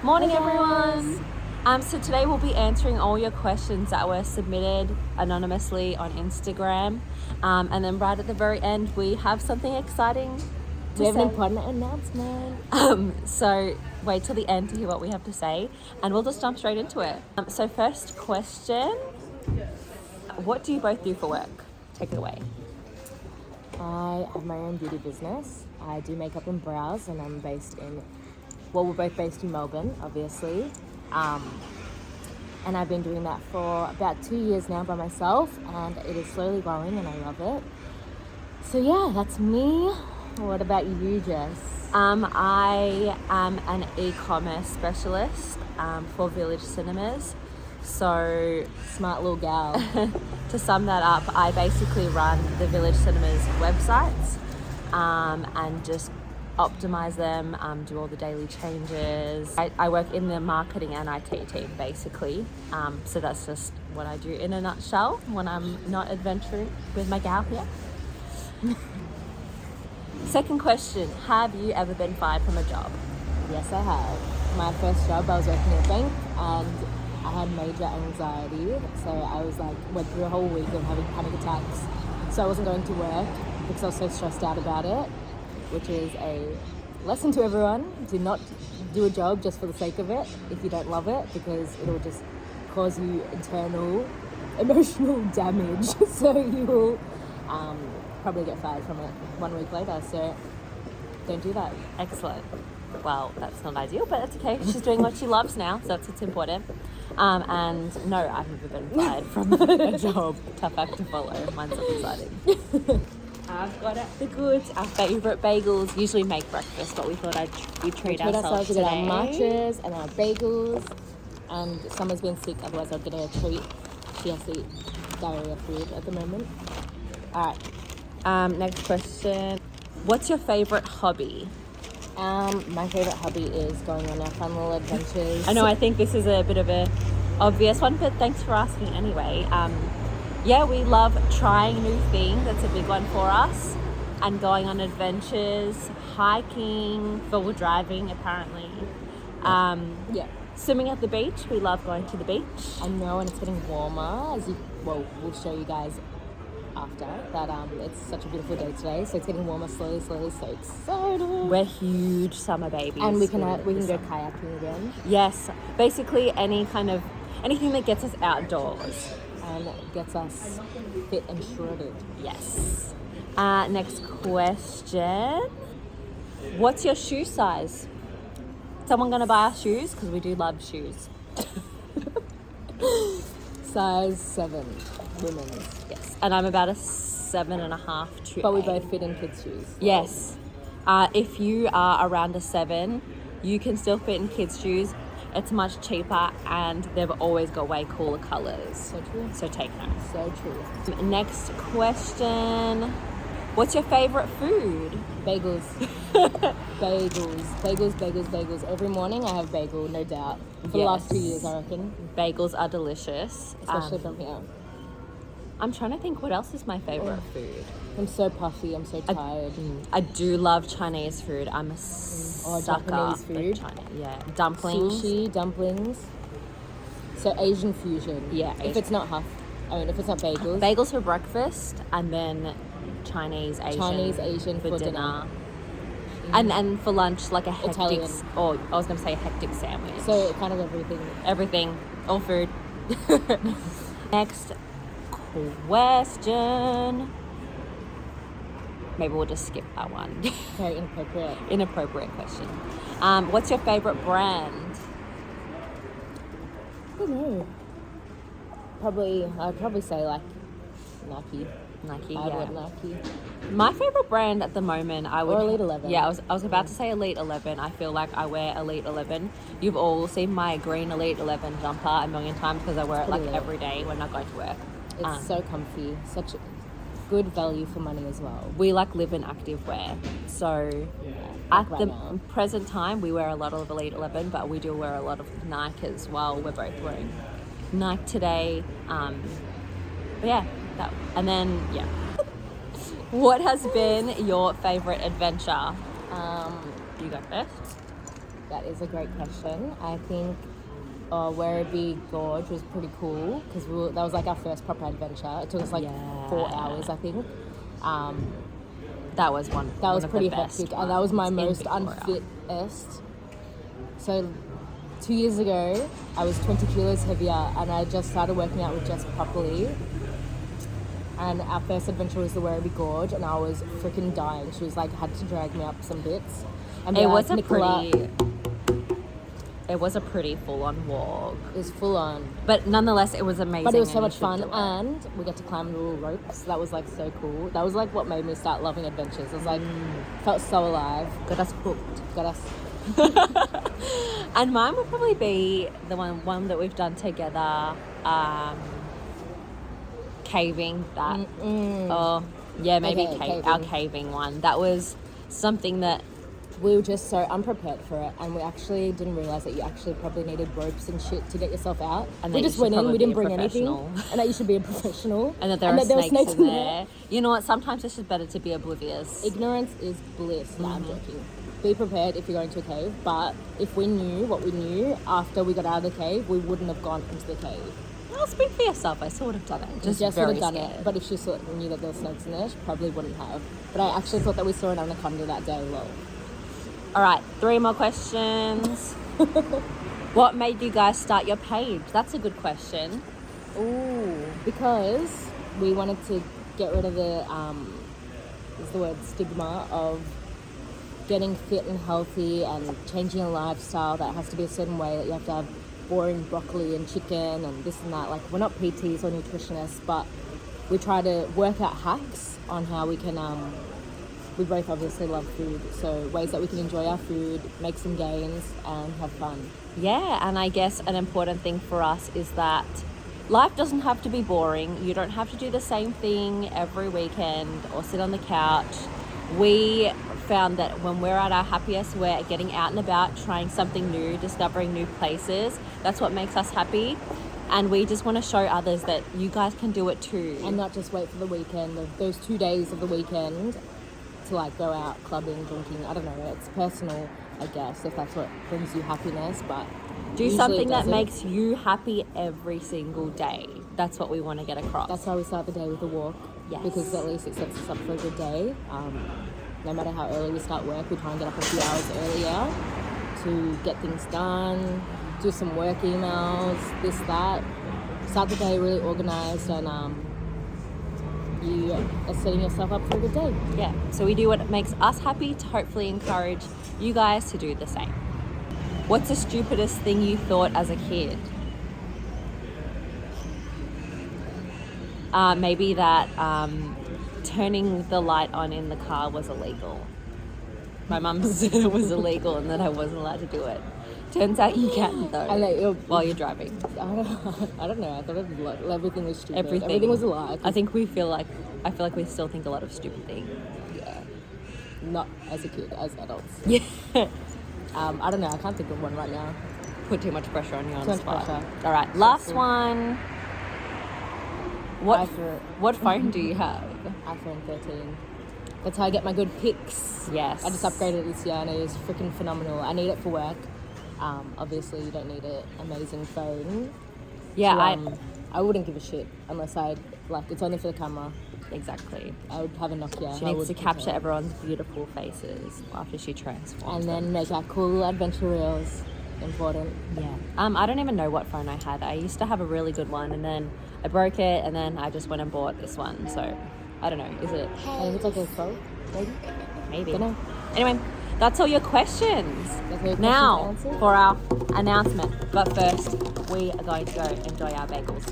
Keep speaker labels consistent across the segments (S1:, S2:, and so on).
S1: Morning,
S2: Hey,
S1: everyone. So today we'll be answering all your questions that were submitted anonymously on Instagram. And then right at the very end, we have something exciting to
S2: We have
S1: say.
S2: an important announcement.
S1: So wait till the end to hear what we have to say, and we'll just jump straight into it. So first question, what do you both do for work? Take it away.
S2: I have my own beauty business. I do makeup and brows, and I'm based in, we're both based in Melbourne, obviously. And I've been doing that for about 2 years now by myself, and it is slowly growing, and I love it. So yeah, that's me. What about you, Jess?
S1: I am an e-commerce specialist for Village Cinemas. So
S2: Smart little gal.
S1: to sum that up, I basically run the Village Cinemas websites and just optimize them, do all the daily changes. I work in the marketing and IT team basically. So that's just what I do in a nutshell when I'm not adventuring with my gal here. Second question, have you ever been fired from a job?
S2: Yes, I have. My first job, I was working at a bank, and I had major anxiety. So I was went through a whole week of having panic attacks. So I wasn't going to work because I was so stressed out about it, which is a lesson to everyone. Do not do a job just for the sake of it if you don't love it, because it'll just cause you internal emotional damage. So you will probably get fired from it 1 week later. So don't do that.
S1: Excellent. Well, that's not ideal, but that's okay. She's doing what she loves now, so that's what's important. And no, I've never been fired from a job. Tough act to follow. Mine's not exciting. I've got the goods. Our favourite bagels. Usually make breakfast, but we thought we'd treat ourselves
S2: with our
S1: today.
S2: matchas and our bagels. And Summer's been sick, otherwise I'll get her a treat. She has to eat diarrhea food at the moment. All right.
S1: Next question. What's your favourite hobby?
S2: My favourite hobby is going on our fun little adventures.
S1: I know, I think this is a bit of a obvious one, but thanks for asking anyway. Yeah, we love trying new things. That's a big one for us. And going on adventures, hiking, four-wheel driving, apparently.
S2: Yeah.
S1: Swimming at the beach. We love going to the beach.
S2: I know, and it's getting warmer. We'll show you guys after that. It's such a beautiful day today, so it's getting warmer slowly. So excited.
S1: We're huge summer babies.
S2: And we can go kayaking again.
S1: Yes, basically anything that gets us outdoors.
S2: And gets us fit and shredded.
S1: Yes. Next question. What's your shoe size? Someone gonna buy us shoes? Because we do love shoes.
S2: Size 7, women's.
S1: Yes. And I'm about a 7.5 to
S2: But we
S1: 8.
S2: both fit in kids' shoes.
S1: Yes. If you are around a 7, you can still fit in kids' shoes. It's much cheaper, and they've always got way cooler colours.
S2: So true.
S1: So take note.
S2: So true.
S1: Next question. What's your favourite food?
S2: Bagels. Bagels. Every morning I have bagel, no doubt. For the last 2 years, I reckon.
S1: Bagels are delicious.
S2: Especially from here.
S1: I'm trying to think what else is my favourite food.
S2: I'm so puffy, I'm so tired.
S1: I do love Chinese food. I'm a sucker
S2: Japanese food.
S1: for Chinese. Yeah, dumplings.
S2: Sushi, dumplings. So Asian fusion.
S1: Yeah,
S2: If it's not if it's not bagels.
S1: Bagels for breakfast, and then Chinese Asian
S2: for dinner.
S1: And for lunch, like a hectic,
S2: Italian.
S1: or I was going to say a hectic sandwich.
S2: So kind of everything.
S1: Everything, all food. Next question. Maybe we'll just skip that one.
S2: Very inappropriate.
S1: Inappropriate question. What's your favourite brand?
S2: I don't know. I'd probably say Nike.
S1: Nike,
S2: I
S1: yeah.
S2: would Nike.
S1: My favourite brand at the moment,
S2: Or Elite 11.
S1: Yeah, I was about to say Elite 11. I feel like I wear Elite 11. You've all seen my green Elite 11 jumper a million times because I wear it every day when I go to work.
S2: It's so comfy. Such good value for money as well.
S1: We live in active wear. So at the present time, we wear a lot of Elite 11, but we do wear a lot of Nike as well. We're both wearing Nike today. But yeah, and then, yeah. What has been your favourite adventure? You go first.
S2: That is a great question. I think Werribee Gorge was pretty cool because that was like our first proper adventure. It took us like 4 hours, I think.
S1: That was one.
S2: That was
S1: one
S2: pretty
S1: of the best
S2: hectic, and that was my most
S1: Victoria.
S2: unfittest. So 2 years ago, I was 20 kilos heavier, and I just started working out with Jess properly. And our first adventure was the Werribee Gorge, and I was freaking dying. She was like, had to drag me up some bits. And
S1: It
S2: like,
S1: was a pretty full-on walk.
S2: It was full on.
S1: But nonetheless, it was amazing.
S2: But it was so much fun, and we got to climb the little ropes. That was like so cool. That was like what made me start loving adventures. It was like, felt so alive.
S1: Got us hooked.
S2: Got us.
S1: And mine would probably be the one that we've done together, caving. That. Oh, yeah, maybe
S2: Okay,
S1: our caving one. That was something that
S2: we were just so unprepared for it, and we actually didn't realize that you actually probably needed ropes and shit to get yourself out.
S1: And
S2: we just went in, we didn't bring anything, and that you should be a professional.
S1: And that there are snakes in there. You know what? Sometimes it's just better to be oblivious.
S2: Ignorance is bliss. No, I'm joking. Be prepared if you're going to a cave, but if we knew what we knew after we got out of the cave, we wouldn't have gone into the cave.
S1: Well, speak for yourself. I still would have done it. Just
S2: would
S1: very
S2: have done
S1: scared.
S2: it. But if she knew that there were snakes in there, she probably wouldn't have. But I actually thought that we saw an anaconda that day. Lol.
S1: All right, 3 more questions. What made you guys start your page? That's a good question.
S2: Ooh, because we wanted to get rid of the stigma of getting fit and healthy and changing a lifestyle that has to be a certain way, that you have to have boring broccoli and chicken and this and that. Like, we're not PTs or nutritionists, but we try to work out hacks on how we can we both obviously love food, so ways that we can enjoy our food, make some gains and have fun.
S1: Yeah, and I guess an important thing for us is that life doesn't have to be boring. You don't have to do the same thing every weekend or sit on the couch. We found that when we're at our happiest, we're getting out and about, trying something new, discovering new places. That's what makes us happy. And we just want to show others that you guys can do it too.
S2: And not just wait for the weekend, those 2 days of the weekend to like go out clubbing, drinking. I don't know, it's personal, I guess, if that's what brings you happiness, but
S1: do something that makes you happy every single day. That's what we want to get across.
S2: That's why we start the day with a walk.
S1: Yes.
S2: Because at least it sets us up for a good day. No matter how early we start work, we try and get up a few hours earlier to get things done, do some work emails, this, that. Start the day really organised, and you are setting yourself up for a good day.
S1: Yeah, so we do what makes us happy to hopefully encourage you guys to do the same. What's the stupidest thing you thought as a kid? Maybe that turning the light on in the car was illegal. My mum said it was illegal and that I wasn't allowed to do it. Turns out you can though,
S2: and
S1: while you're driving.
S2: I don't know. I thought everything was stupid.
S1: Everything
S2: was a lie.
S1: I feel like we still think a lot of stupid things.
S2: Yeah. Not as a kid, as adults.
S1: Yeah.
S2: I don't know. I can't think of one right now.
S1: Put too much pressure on you on the spot.
S2: Pressure.
S1: All right, last one. What phone do you have?
S2: iPhone 13. That's how I get my good pics.
S1: Yes.
S2: I just upgraded this year and it is freaking phenomenal. I need it for work. Obviously, you don't need an amazing phone.
S1: Yeah,
S2: I wouldn't give a shit unless it's only for the camera.
S1: Exactly.
S2: I would have a Nokia.
S1: She needs to capture everyone's beautiful faces after she transforms.
S2: And then make our cool adventure reels. Important.
S1: Yeah. I don't even know what phone I had. I used to have a really good one, and then I broke it, and then I just went and bought this one. So I don't know. Is it?
S2: I think it's like a 12, maybe.
S1: Maybe.
S2: Don't know.
S1: Anyway, that's all your questions. Now for our announcement. But first, we are going to go enjoy our bagels.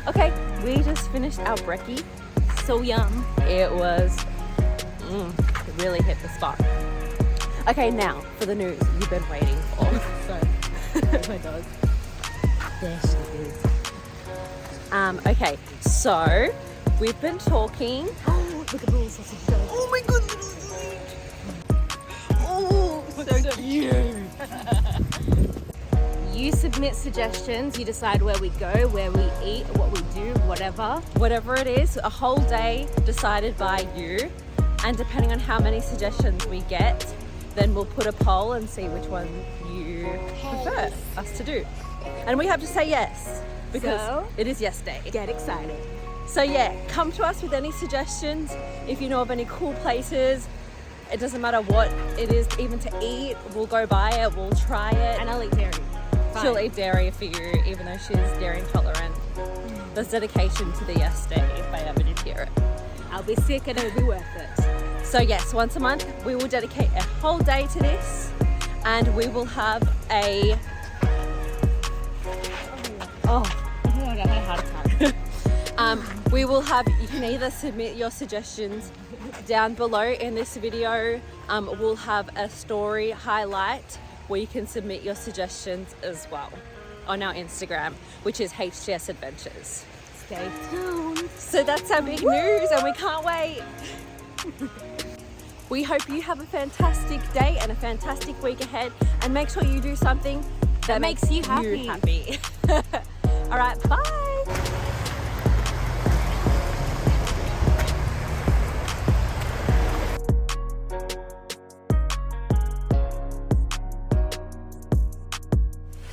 S1: Okay, we just finished our brekkie. So yum. It was, it really hit the spot. Okay, now for the news you've been waiting for.
S2: Sorry. Oh my dog.
S1: There she is. Okay, so we've been talking.
S2: Oh, look at the little sausage dog.
S1: Oh my goodness. Oh, so cute.
S2: you submit suggestions, you decide where we go, where we eat, what we do,
S1: whatever it is, a whole day decided by you, and depending on how many suggestions we get, then we'll put a poll and see which one you prefer us to do, and we have to say yes because it is yes day.
S2: Get excited.
S1: So yeah, come to us with any suggestions. If you know of any cool places, it doesn't matter what it is, even to eat, we'll go buy it, we'll try it.
S2: And I'll eat dairy. Fine.
S1: She'll eat dairy for you, even though she's dairy intolerant. There's dedication to the yes day if I ever did hear it.
S2: I'll be sick and it'll be worth it.
S1: So yes, once a month we will dedicate a whole day to this, and we will have a
S2: Oh my god, I had a heart attack.
S1: we will have, you can either submit your suggestions down below in this video. We'll have a story highlight where you can submit your suggestions as well on our Instagram, which is HGS Adventures.
S2: Stay tuned.
S1: So that's our big news and we can't wait. We hope you have a fantastic day and a fantastic week ahead, and make sure you do something that makes you happy. All right, bye.